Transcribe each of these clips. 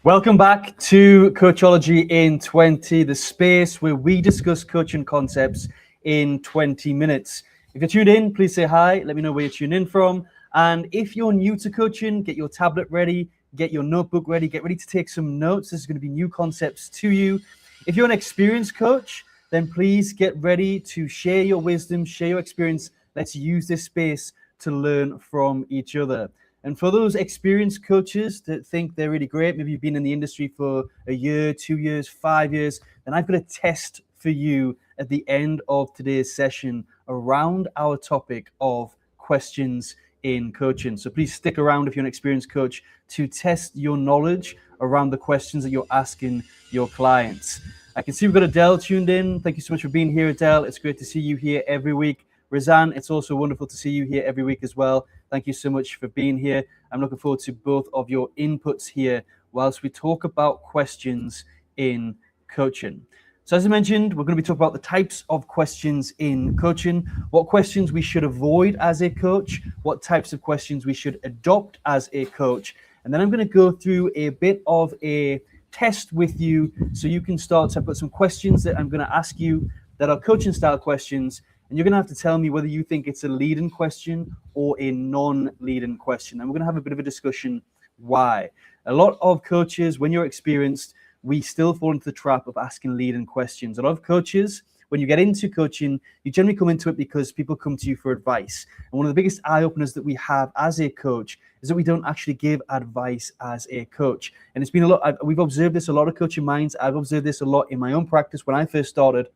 Welcome back to Coachology in 20, the space where we discuss coaching concepts in 20 minutes. If you're tuned in, please say hi. Let me know where you're tuned in from. And if you're new to coaching, get your tablet ready, get your notebook ready, get ready to take some notes. This is going to be new concepts to you. If you're an experienced coach, then please get ready to share your wisdom, share your experience. Let's use this space to learn from each other. And for those experienced coaches that think they're really great, maybe you've been in the industry for a year, 2 years, 5 years, then I've got a test for you at the end of today's session around our topic of questions in coaching. So please stick around if you're an experienced coach to test your knowledge around the questions that you're asking your clients. I can see we've got Adele tuned in. Thank you so much for being here, Adele. It's great to see you here every week. Razan, it's also wonderful to see you here every week as well. Thank you so much for being here. I'm looking forward to both of your inputs here whilst we talk about questions in coaching. So as I mentioned, we're going to be talking about the types of questions in coaching, what questions we should avoid as a coach, what types of questions we should adopt as a coach. And then I'm going to go through a bit of a test with you so you can start to put some questions that I'm going to ask you that are coaching style questions. And you're going to have to tell me whether you think it's a leading question or a non-leading question. And we're going to have a bit of a discussion why. A lot of coaches, when you're experienced, we still fall into the trap of asking leading questions. A lot of coaches, when you get into coaching, you generally come into it because people come to you for advice. And one of the biggest eye-openers that we have as a coach is that we don't actually give advice as a coach. And it's been a lot, we've observed this a lot of coaching minds. I've observed this a lot in my own practice when I first started,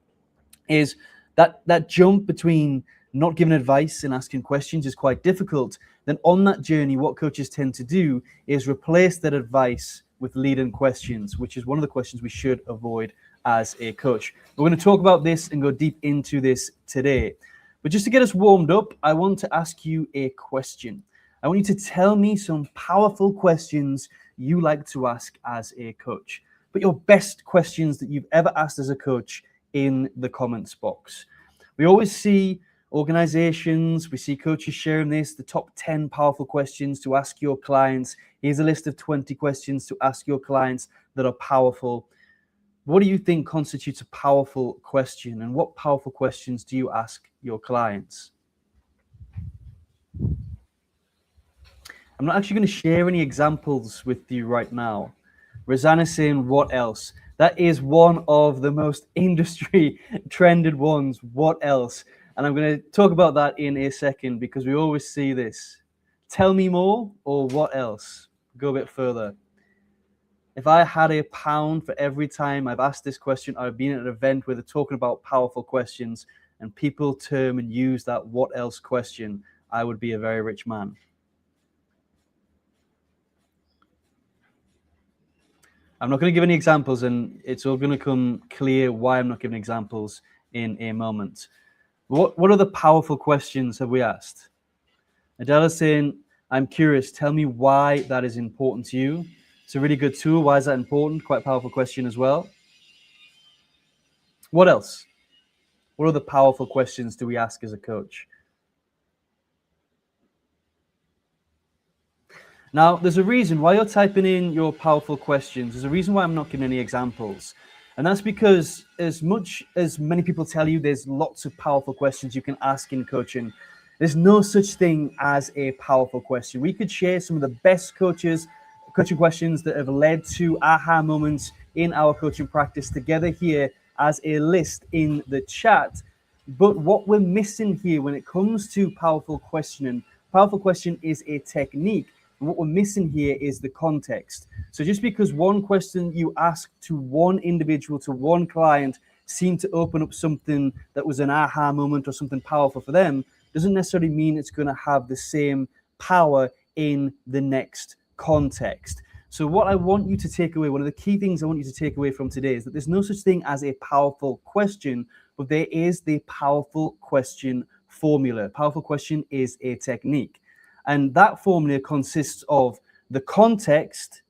is that jump between not giving advice and asking questions is quite difficult. Then on that journey, what coaches tend to do is replace that advice with leading questions, which is one of the questions we should avoid as a coach. We're going to talk about this and go deep into this today. But just to get us warmed up, I want to ask you a question. I want you to tell me some powerful questions you like to ask as a coach. But your best questions that you've ever asked as a coach in the comments box. We always see organizations, we see coaches sharing this, the top 10 powerful questions to ask your clients. Here's a list of 20 questions to ask your clients that are powerful. What do you think constitutes a powerful question, and what powerful questions do you ask your clients? I'm not actually going to share any examples with you right now. Rosanna is saying, what else? That is one of the most industry trended ones. What else? And I'm going to talk about that in a second because we always see this. Tell me more, or what else? Go a bit further. If I had £1 for every time I've asked this question, I've been at an event where they're talking about powerful questions and people term and use that what else question, I would be a very rich man. I'm not going to give any examples, and it's all going to come clear why I'm not giving examples in a moment. What other powerful questions have we asked? Adele is saying, I'm curious, tell me why that is important to you. It's a really good tool. Why is that important? Quite a powerful question as well. What else? What other powerful questions do we ask as a coach? Now, there's a reason why you're typing in your powerful questions. There's a reason why I'm not giving any examples. And that's because as much as many people tell you there's lots of powerful questions you can ask in coaching, there's no such thing as a powerful question. We could share some of the best coaching questions that have led to aha moments in our coaching practice together here as a list in the chat. But what we're missing here when it comes to powerful questioning, powerful question is a technique. And what we're missing here is the context. So just because one question you ask to one individual, to one client, seemed to open up something that was an aha moment or something powerful for them, doesn't necessarily mean it's going to have the same power in the next context. So what I want you to take away, one of the key things I want you to take away from today is that there's no such thing as a powerful question, but there is the powerful question formula. Powerful question is a technique. And that formula consists of the context,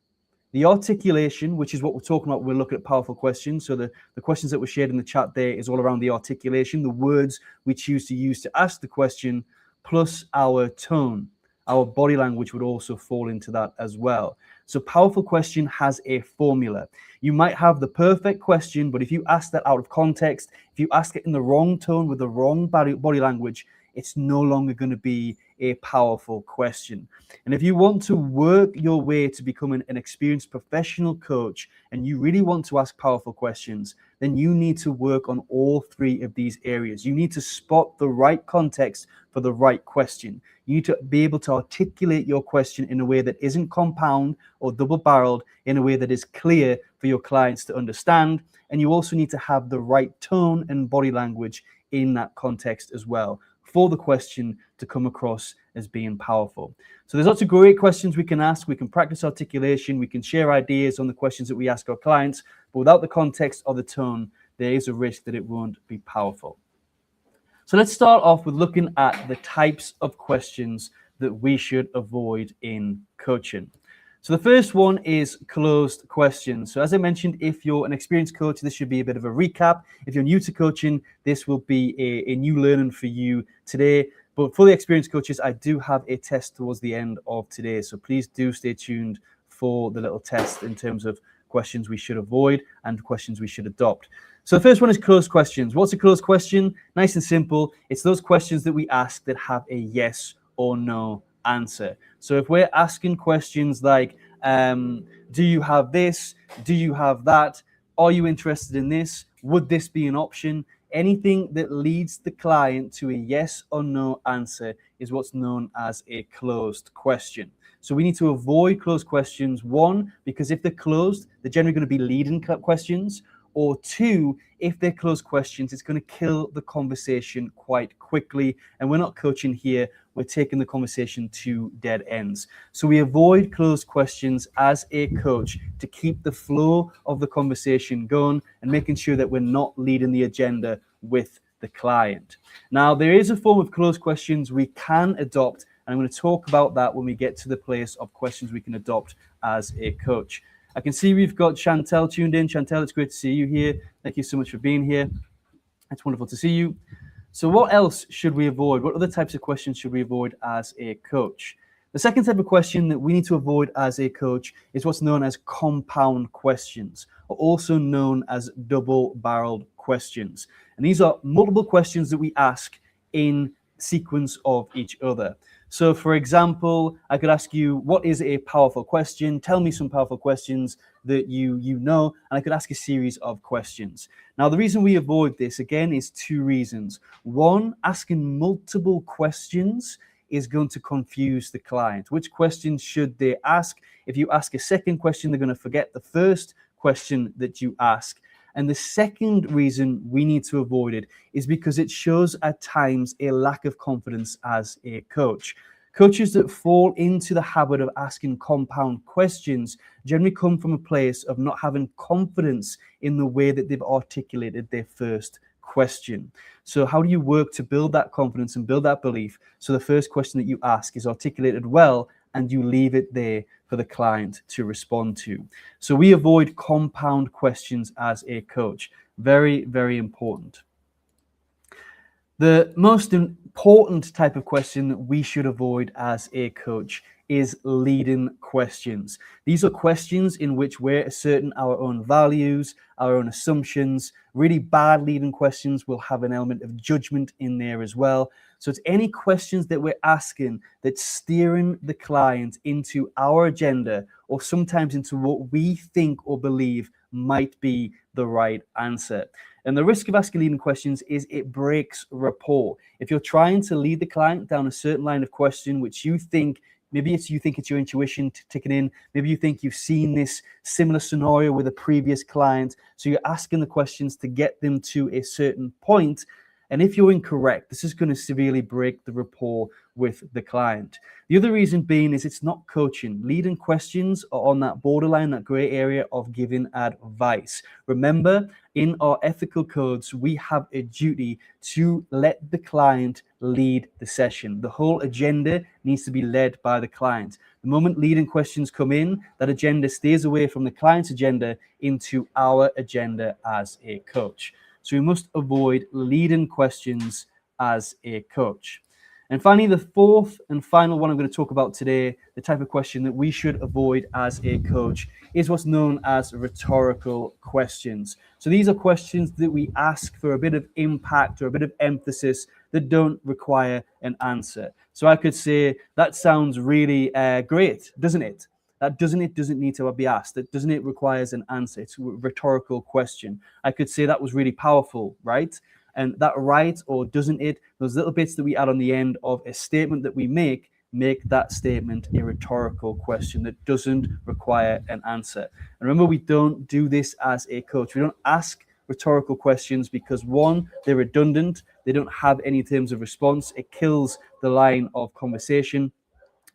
the articulation, which is what we're talking about when we're looking at powerful questions. So the questions that were shared in the chat there is all around the articulation, the words we choose to use to ask the question, plus our tone. our body language would also fall into that as well. So powerful question has a formula. You might have the perfect question, but if you ask that out of context, if you ask it in the wrong tone with the wrong body language, it's no longer going to be a powerful question. And if you want to work your way to becoming an experienced professional coach and you really want to ask powerful questions, then you need to work on all three of these areas. You need to spot the right context for the right question. You need to be able to articulate your question in a way that isn't compound or double-barreled, in a way that is clear for your clients to understand. And you also need to have the right tone and body language in that context as well, for the question to come across as being powerful. So there's lots of great questions we can ask. We can practice articulation. We can share ideas on the questions that we ask our clients. But without the context or the tone, there is a risk that it won't be powerful. So let's start off with looking at the types of questions that we should avoid in coaching. So the first one is closed questions. So as I mentioned, if you're an experienced coach, this should be a bit of a recap. If you're new to coaching, this will be a new learning for you today. But for the experienced coaches, I do have a test towards the end of today. So please do stay tuned for the little test in terms of questions we should avoid and questions we should adopt. So the first one is closed questions. What's a closed question? Nice and simple. It's those questions that we ask that have a yes or no answer. So if we're asking questions like, do you have this? Do you have that? Are you interested in this? Would this be an option? Anything that leads the client to a yes or no answer is what's known as a closed question. So we need to avoid closed questions. One, because if they're closed, they're generally going to be leading questions. Or two, if they're closed questions, it's going to kill the conversation quite quickly. And we're not coaching here. We're taking the conversation to dead ends. So we avoid closed questions as a coach to keep the flow of the conversation going and making sure that we're not leading the agenda with the client. Now, there is a form of closed questions we can adopt, and I'm going to talk about that when we get to the place of questions we can adopt as a coach. I can see we've got Chantel tuned in. Chantel, it's great to see you here. Thank you so much for being here. It's wonderful to see you. So what else should we avoid? What other types of questions should we avoid as a coach? The second type of question that we need to avoid as a coach is what's known as compound questions, or also known as double-barreled questions. And these are multiple questions that we ask in sequence of each other. So for example, I could ask you, what is a powerful question? Tell me some powerful questions that you know, and I could ask a series of questions. Now, the reason we avoid this, again, is two reasons. One, asking multiple questions is going to confuse the client. Which questions should they ask? If you ask a second question, they're going to forget the first question that you ask. And the second reason we need to avoid it is because it shows at times a lack of confidence as a coach. Coaches that fall into the habit of asking compound questions generally come from a place of not having confidence in the way that they've articulated their first question. So how do you work to build that confidence and build that belief so the first question that you ask is articulated well and you leave it there for the client to respond to? So we avoid compound questions as a coach. Very, very important. The most important type of question that we should avoid as a coach is leading questions. These are questions in which we're asserting our own values, our own assumptions. Really bad leading questions will have an element of judgment in there as well. So it's any questions that we're asking that's steering the client into our agenda or sometimes into what we think or believe might be the right answer. And the risk of asking leading questions is it breaks rapport. If you're trying to lead the client down a certain line of question, which you think, maybe you think it's your intuition ticking in, maybe you think you've seen this similar scenario with a previous client, so you're asking the questions to get them to a certain point. And if you're incorrect, this is going to severely break the rapport with the client. The other reason being is it's not coaching. Leading questions are on that borderline, that gray area of giving advice. Remember, in our ethical codes, we have a duty to let the client lead the session. The whole agenda needs to be led by the client. The moment leading questions come in, that agenda stays away from the client's agenda into our agenda as a coach. So we must avoid leading questions as a coach. And finally, the fourth and final one I'm going to talk about today, the type of question that we should avoid as a coach, is what's known as rhetorical questions. So these are questions that we ask for a bit of impact or a bit of emphasis that don't require an answer. So I could say, that sounds really great, doesn't it? That doesn't need to be asked. That doesn't it requires an answer. It's a rhetorical question. I could say that was really powerful, right? And that right or doesn't it, those little bits that we add on the end of a statement that we make that statement a rhetorical question that doesn't require an answer. And remember, we don't do this as a coach. We don't ask rhetorical questions because, one, they're redundant. They don't have any terms of response. It kills the line of conversation.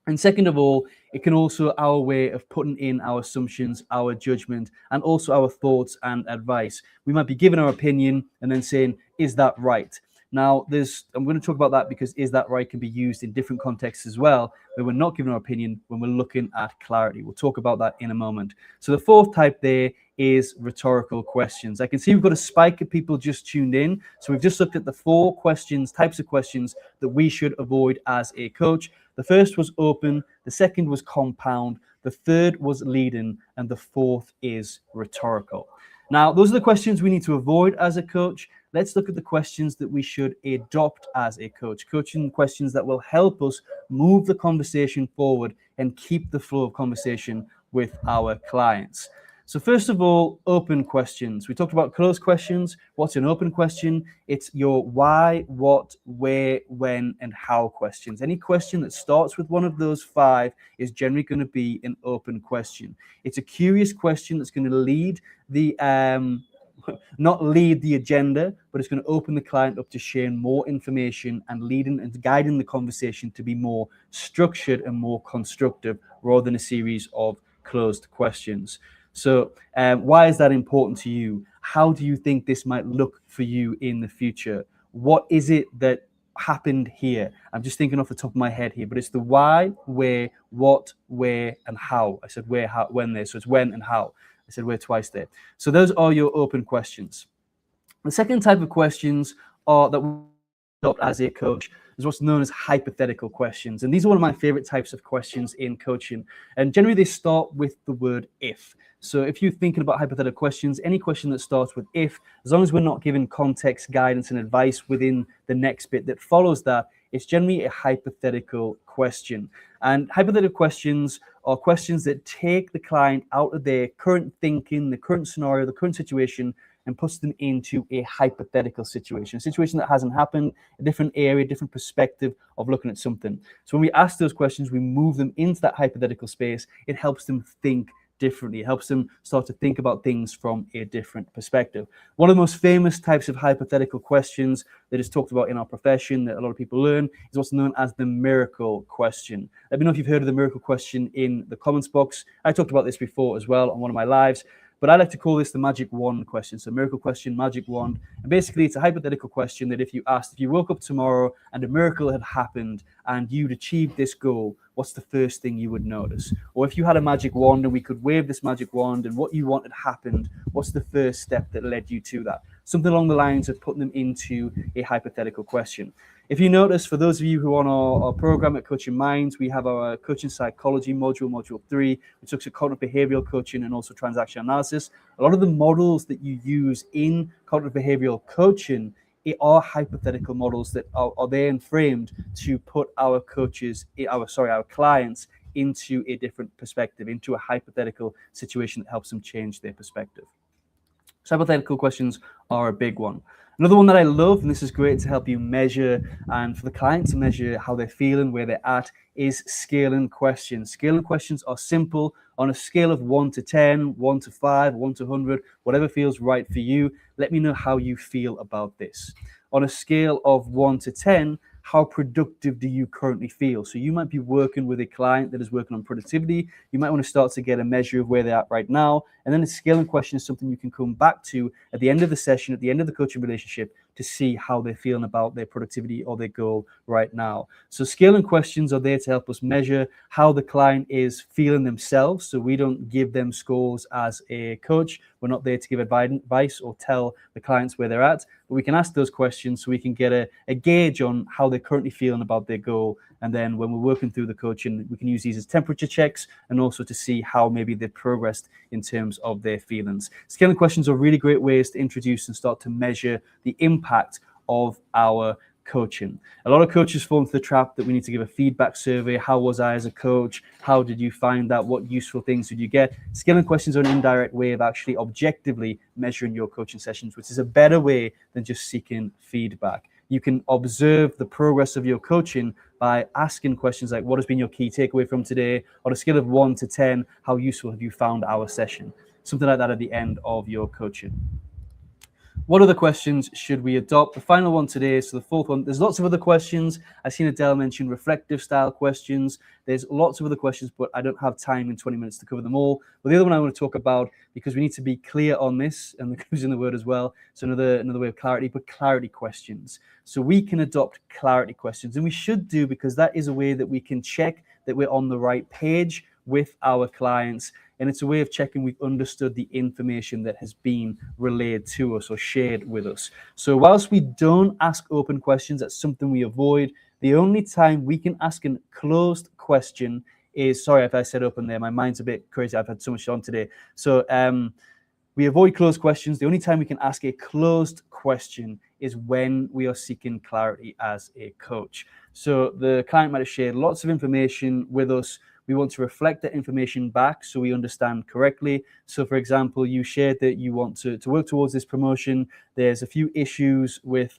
And second of all, it can also our way of putting in our assumptions, our judgment, and also our thoughts and advice. We might be giving our opinion and then saying, is that right? Now, I'm going to talk about that because is that right can be used in different contexts as well, where we're not giving our opinion, when we're looking at clarity. We'll talk about that in a moment. So the fourth type there is rhetorical questions. I can see we've got a spike of people just tuned in. So we've just looked at the four types of questions that we should avoid as a coach. The first was open, the second was compound, the third was leading, and the fourth is rhetorical. Now, those are the questions we need to avoid as a coach. Let's look at the questions that we should adopt as a coach. Coaching questions that will help us move the conversation forward and keep the flow of conversation with our clients. So first of all, open questions. We talked about closed questions. What's an open question? It's your why, what, where, when, and how questions. Any question that starts with one of those five is generally going to be an open question. It's a curious question that's going to lead the not lead the agenda, but it's going to open the client up to sharing more information and leading and guiding the conversation to be more structured and more constructive rather than a series of closed questions. So why is that important to you? How do you think this might look for you in the future? What is it that happened here? I'm just thinking off the top of my head here, but it's the why, where, what, where, and how. I said where, how, when there, so it's when and how. I said where twice there. So those are your open questions. The second type of questions are that we adopt as a coach is what's known as hypothetical questions. And these are one of my favorite types of questions in coaching. And generally they start with the word if. So if you're thinking about hypothetical questions, any question that starts with if, as long as we're not giving context, guidance, and advice within the next bit that follows that, it's generally a hypothetical question. And hypothetical questions are questions that take the client out of their current thinking, the current scenario, the current situation, and puts them into a hypothetical situation, a situation that hasn't happened, a different area, different perspective of looking at something. So when we ask those questions, we move them into that hypothetical space. It helps them think differently. It helps them start to think about things from a different perspective. One of the most famous types of hypothetical questions that is talked about in our profession that a lot of people learn is what's known as the miracle question. Let me know if you've heard of the miracle question in the comments box. I talked about this before as well on one of my lives, but I like to call this the magic wand question. So miracle question, magic wand. And basically it's a hypothetical question that if you woke up tomorrow and a miracle had happened and you'd achieved this goal, what's the first thing you would notice? Or if you had a magic wand and we could wave this magic wand and what you wanted happened, what's the first step that led you to that? Something along the lines of putting them into a hypothetical question. If you notice, for those of you who are on our program at Coaching Minds, we have our coaching psychology module 3, which looks at cognitive behavioral coaching and also transactional analysis. A lot of the models that you use in cognitive behavioral coaching are hypothetical models that are there and framed to put our clients into a different perspective, into a hypothetical situation that helps them change their perspective. So hypothetical questions are a big one. Another one that I love, and this is great to help you measure and for the client to measure how they're feeling, where they're at, is scaling questions. Scaling questions are simple. On a scale of 1 to 10, 1 to 5, 1 to 100, whatever feels right for you, let me know how you feel about this. On a scale of 1 to 10, how productive do you currently feel? So you might be working with a client that is working on productivity. You might want to start to get a measure of where they're at right now. And then the scaling question is something you can come back to at the end of the session, at the end of the coaching relationship, to see how they're feeling about their productivity or their goal right now. So scaling questions are there to help us measure how the client is feeling themselves. So we don't give them scores as a coach. We're not there to give advice or tell the clients where they're at, but we can ask those questions so we can get a gauge on how they're currently feeling about their goal. And then when we're working through the coaching, we can use these as temperature checks and also to see how maybe they've progressed in terms of their feelings. Scaling questions are really great ways to introduce and start to measure the impact of our coaching. A lot of coaches fall into the trap that we need to give a feedback survey. How was I as a coach? How did you find that? What useful things did you get? Scaling questions are an indirect way of actually objectively measuring your coaching sessions, which is a better way than just seeking feedback. You can observe the progress of your coaching by asking questions like, what has been your key takeaway from today? On a scale of 1 to 10, how useful have you found our session? Something like that at the end of your coaching. What other questions should we adopt? The final one today, so the fourth one, there's lots of other questions. I've seen Adele mention reflective style questions. There's lots of other questions, but I don't have time in 20 minutes to cover them all. But the other one I want to talk about, because we need to be clear on this, and we're using the word as well, so another way of clarity, but clarity questions. So we can adopt clarity questions, and we should do, because that is a way that we can check that we're on the right page with our clients. And it's a way of checking we've understood the information that has been relayed to us or shared with us. So whilst we don't ask open questions, that's something we avoid. The only time we can ask a closed question is, sorry if I said open there, my mind's a bit crazy, I've had so much on today. So we avoid closed questions. The only time we can ask a closed question is when we are seeking clarity as a coach. So the client might have shared lots of information with us. We want to reflect that information back so we understand correctly. So for example, you shared that you want to work towards this promotion. There's a few issues with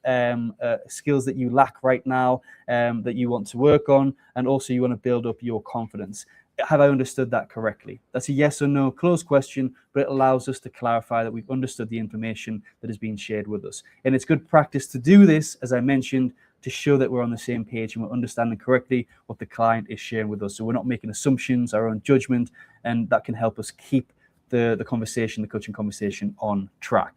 skills that you lack right now that you want to work on, and also you want to build up your confidence. Have I understood that correctly? That's a yes or no closed question, but it allows us to clarify that we've understood the information that has been shared with us. And it's good practice to do this, as I mentioned, to show that we're on the same page and we're understanding correctly what the client is sharing with us. So we're not making assumptions, our own judgment, and that can help us keep the conversation, the coaching conversation on track.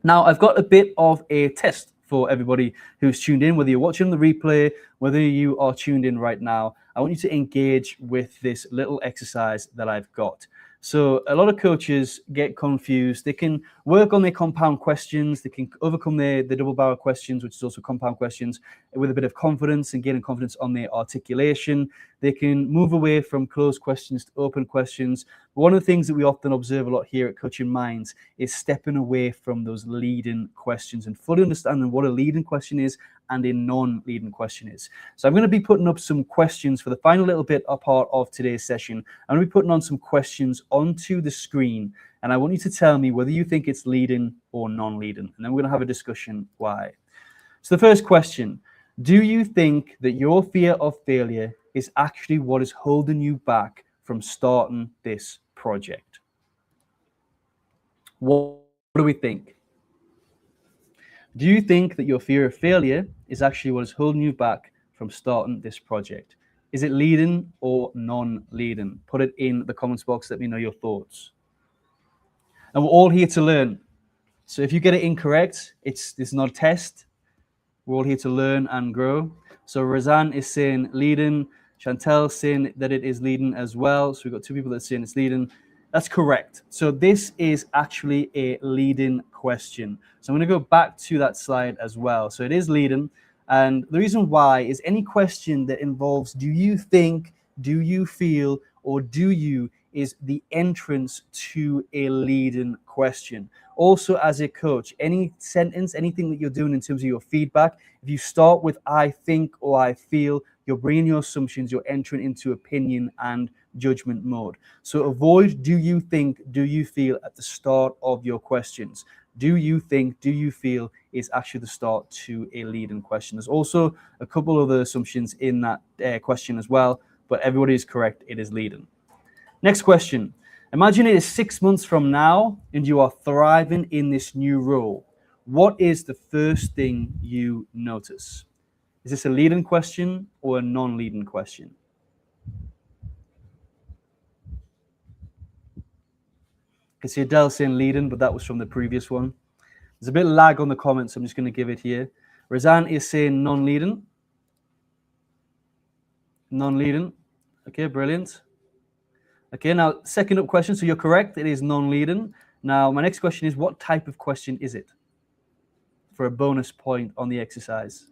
Now, I've got a bit of a test for everybody who's tuned in, whether you're watching the replay, whether you are tuned in right now. I want you to engage with this little exercise that I've got. So a lot of coaches get confused. They can work on their compound questions. They can overcome their double barrel questions, which is also compound questions, with a bit of confidence and gaining confidence on their articulation. They can move away from closed questions to open questions. But one of the things that we often observe a lot here at Coaching Minds is stepping away from those leading questions and fully understanding what a leading question is and a non-leading question is. So I'm going to be putting up some questions for the final little bit of part of today's session. I'm going to be putting on some questions onto the screen, and I want you to tell me whether you think it's leading or non-leading, and then we're going to have a discussion why. So the first question, do you think that your fear of failure is actually what is holding you back from starting this project? What do we think? Do you think that your fear of failure is actually what is holding you back from starting this project? Is it leading or non-leading? Put it in the comments box. Let me know your thoughts. And we're all here to learn. So if you get it incorrect, it's not a test. We're all here to learn and grow. So Razan is saying leading. Chantel's saying that it is leading as well. So we've got two people that are saying it's leading. That's correct. So this is actually a leading question. So I'm going to go back to that slide as well. So it is leading. And the reason why is any question that involves do you think, do you feel, or do you is the entrance to a leading question. Also, as a coach, any sentence, anything that you're doing in terms of your feedback, if you start with I think or I feel, you're bringing your assumptions, you're entering into opinion and judgment mode. So avoid do you think, do you feel at the start of your questions. Do you think, do you feel is actually the start to a leading question. There's also a couple other assumptions in that question as well, but everybody is correct, it is leading. Next question. Imagine it is 6 months from now and you are thriving in this new role. What is the first thing you notice? Is this a leading question or a non-leading question? I can see Adele saying leading, but that was from the previous one. There's a bit of lag on the comments, so I'm just going to give it here. Razan is saying non-leading. Non-leading. Okay, brilliant. Okay, now second up question. So you're correct. It is non-leading. Now my next question is, what type of question is it? For a bonus point on the exercise.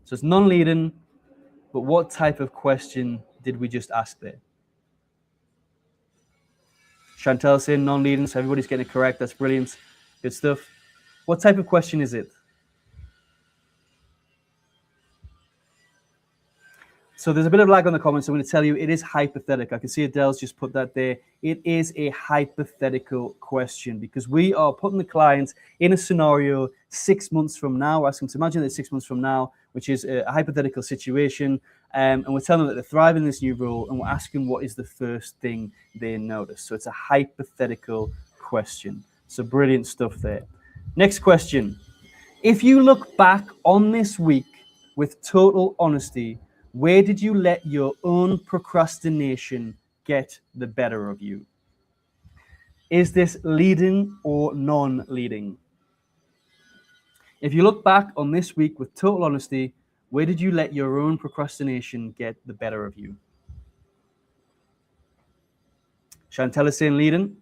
So it's non-leading, but what type of question did we just ask there? Chantel saying non-leading, so everybody's getting it correct. That's brilliant. Good stuff. What type of question is it? So there's a bit of lag on the comments. So I'm going to tell you it is hypothetical. I can see Adele's just put that there. It is a hypothetical question because we are putting the client in a scenario 6 months from now. Ask them to imagine that 6 months from now, which is a hypothetical situation. And we're telling them that they're thriving in this new role, and we're asking what is the first thing they notice. So it's a hypothetical question. So brilliant stuff there. Next question. If you look back on this week with total honesty, where did you let your own procrastination get the better of you? Is this leading or non-leading? If you look back on this week with total honesty, where did you let your own procrastination get the better of you? Chantel is saying leading.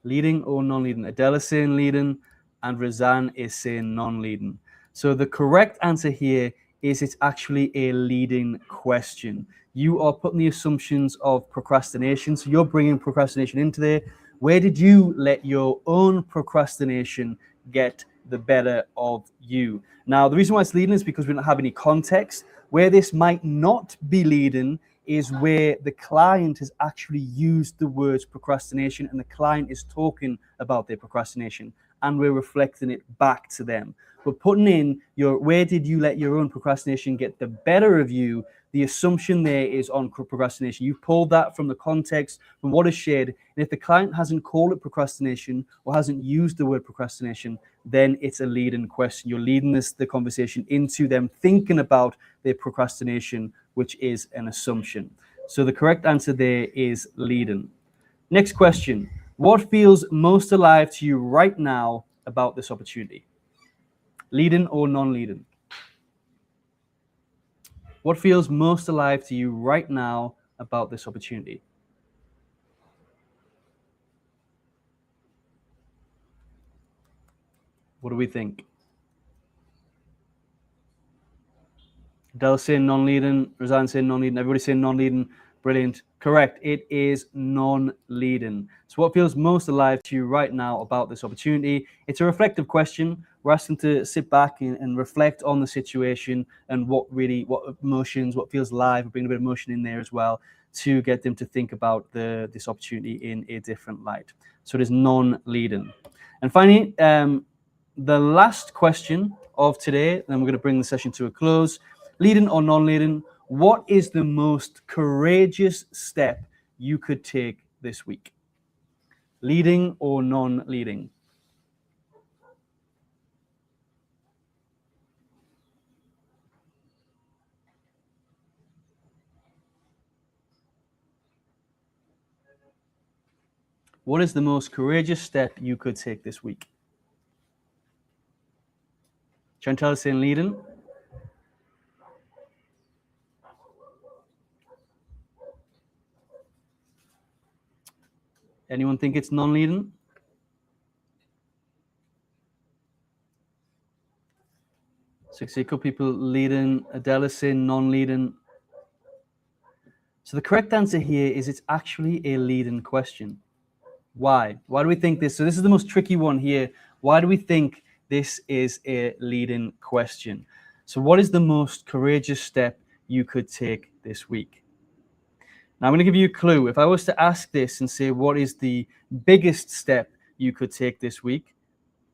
Leading or non-leading? Adele is saying leading, and Razan is saying non-leading. So the correct answer here is it's actually a leading question. You are putting the assumptions of procrastination. So you're bringing procrastination into there. Where did you let your own procrastination get the better of you? Now, the reason why it's leading is because we don't have any context. Where this might not be leading is where the client has actually used the words procrastination and the client is talking about their procrastination and we're reflecting it back to them. But putting in your, where did you let your own procrastination get the better of you? The assumption there is on procrastination. You pulled that from the context, from what is shared. And if the client hasn't called it procrastination or hasn't used the word procrastination, then it's a leading question. You're leading the conversation into them thinking about their procrastination, which is an assumption. So the correct answer there is leading. Next question. What feels most alive to you right now about this opportunity? Leading or non-leading? What feels most alive to you right now about this opportunity? What do we think? Del saying non-leading, Razan saying non-leading, everybody saying non-leading. Brilliant. Correct. It is non-leading. So what feels most alive to you right now about this opportunity? It's a reflective question. We're asking to sit back and reflect on the situation and what emotions, what feels alive, bring a bit of emotion in there as well to get them to think about this opportunity in a different light. So it is non-leading. And finally, the last question of today, then we're going to bring the session to a close. Leading or non-leading, what is the most courageous step you could take this week? Leading or non-leading? What is the most courageous step you could take this week? Chantal is saying leading. Anyone think it's non-leading? So a couple people leading. Adele is saying non-leading. So the correct answer here is it's actually a leading question. Why? Why do we think this? So this is the most tricky one here. Why do we think this is a leading question? So what is the most courageous step you could take this week? Now I'm going to give you a clue. If I was to ask this and say, what is the biggest step you could take this week?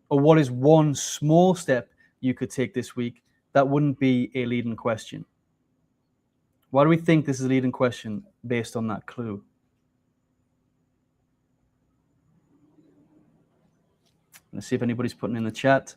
Or what is one small step you could take this week? That wouldn't be a leading question. Why do we think this is a leading question based on that clue? Let's see if anybody's putting in the chat.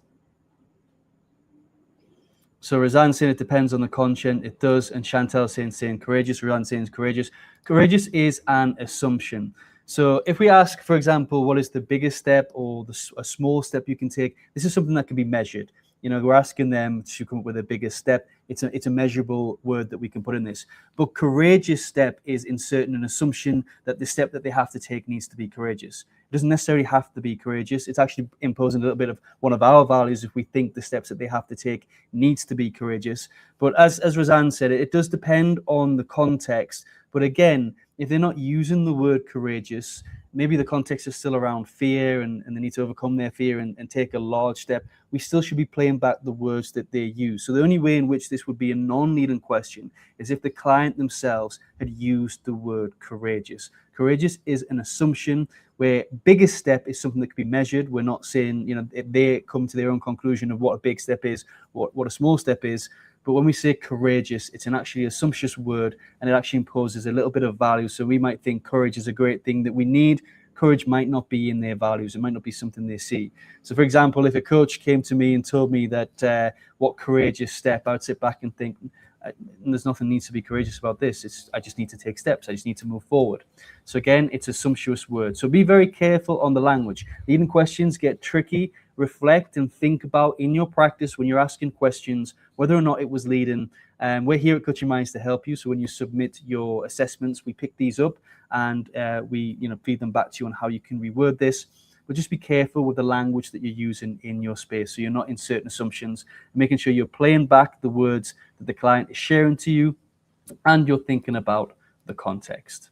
So Razan saying it depends on the content. It does. And Chantel saying courageous. Razan saying courageous. Courageous is an assumption. So if we ask, for example, what is the biggest step or a small step you can take, this is something that can be measured. We're asking them to come up with a biggest step. It's a measurable word that we can put in this. But courageous step is inserting an assumption that the step that they have to take needs to be courageous. It doesn't necessarily have to be courageous. It's actually imposing a little bit of one of our values if we think the steps that they have to take needs to be courageous. But as Razan said, it does depend on the context. But again, if they're not using the word courageous, maybe the context is still around fear and they need to overcome their fear and take a large step, we still should be playing back the words that they use. So the only way in which this would be a non-leading question is if the client themselves had used the word courageous. Courageous is an assumption where biggest step is something that can be measured. We're not saying, if they come to their own conclusion of what a big step is, what a small step is. But when we say courageous, it's an actually assumptuous word, and it actually imposes a little bit of value. So we might think courage is a great thing that we need. Courage might not be in their values. It might not be something they see. So, for example, if a coach came to me and told me that what courageous step, I would sit back and think, there's nothing needs to be courageous about this. I just need to take steps. I just need to move forward. So again, it's a sumptuous word. So be very careful on the language. Leading questions get tricky. Reflect and think about in your practice when you're asking questions whether or not it was leading. We're here at Coaching Minds to help you. So when you submit your assessments, we pick these up and we feed them back to you on how you can reword this. But just be careful with the language that you're using in your space, so you're not inserting assumptions, making sure you're playing back the words that the client is sharing to you, and you're thinking about the context.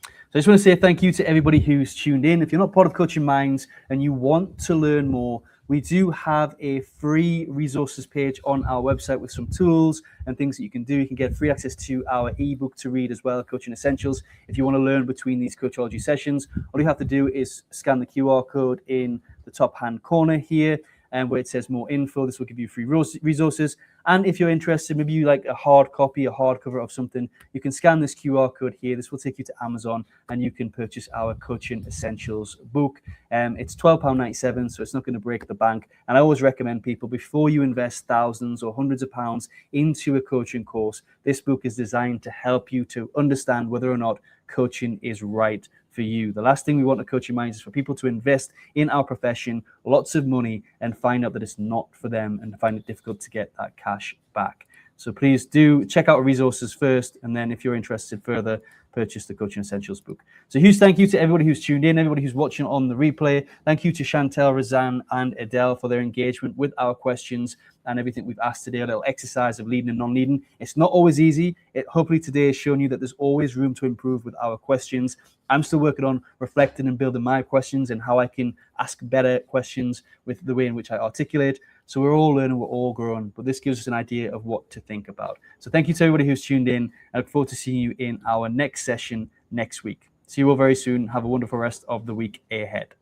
So I just want to say thank you to everybody who's tuned in. If you're not part of Coaching Minds and you want to learn more, we do have a free resources page on our website with some tools and things that you can do. You can get free access to our ebook to read as well, Coaching Essentials. If you want to learn between these Coachology sessions, all you have to do is scan the QR code in the top hand corner here, and where it says more info. This will give you free resources. And if you're interested, maybe you like a hard copy, a hardcover of something, you can scan this QR code here. This will take you to Amazon and you can purchase our Coaching Essentials book. It's £12.97, so it's not going to break the bank. And I always recommend people, before you invest thousands or hundreds of pounds into a coaching course, this book is designed to help you to understand whether or not coaching is right for you. The last thing we want at Coaching Minds is for people to invest in our profession lots of money and find out that it's not for them and find it difficult to get that cash back. So please do check out our resources first, and then if you're interested further, purchase the Coaching Essentials book. So huge thank you to everybody who's tuned in, everybody who's watching on the replay. Thank you to Chantel, Razan, and Adele for their engagement with our questions and everything we've asked today, a little exercise of leading and non-leading. It's not always easy. Hopefully today has shown you that there's always room to improve with our questions. I'm still working on reflecting and building my questions and how I can ask better questions with the way in which I articulate. So we're all learning, we're all growing, but this gives us an idea of what to think about. So thank you to everybody who's tuned in. I look forward to seeing you in our next session next week. See you all very soon. Have a wonderful rest of the week ahead.